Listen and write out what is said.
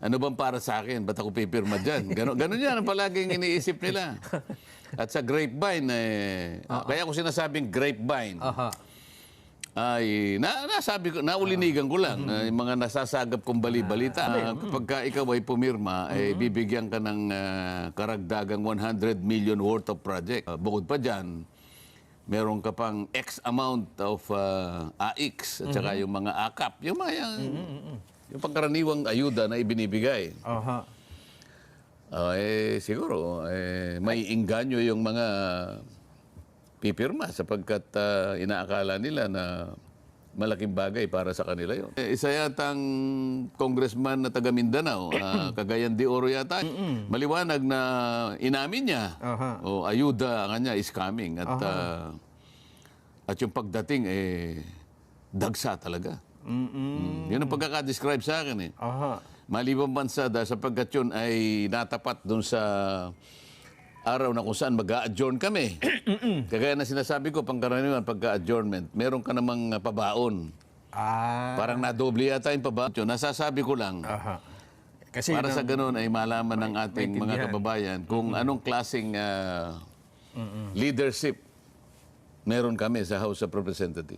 Ano bang para sa akin? Ba't ako pipirma dyan? Ganon yan ang palaging iniisip nila. At sa grapevine, kaya ko sinasabing grapevine, ay, nasabi ko, naulinigan ko lang, yung mga nasasagap kong bali-balita. Kapag ka ikaw ay pumirma, bibigyan ka ng karagdagang 100 million worth of project. Bukod pa dyan, meron ka pang X amount of AX, at saka yung mga AKAP, yung mga yung pangkaraniwang ayuda na ibinibigay. Siguro, may inganyo yung mga pipirma sapagkat inaakala nila na malaking bagay para sa kanila yun. Isa yatang congressman na taga Mindanao, Cagayan de Oro yata, maliwanag na inamin niya, o ayuda kanya is coming. At yung pagdating, dagsa talaga. Yun ang pagkakadescribe sa akin. Malibang bansa dahil sapagkat yun ay natapat dun sa araw na kung saan mag-a-adjourn kami. Kagaya na sinasabi ko, pangkaraniwan, pagka-adjournment, meron ka namang pabaon. Parang nadoble yata yung pabaon. Nasasabi ko lang, Kasi para sa ganun ay malaman ng ating mga kababayan kung anong klaseng leadership meron kami sa House of Representatives.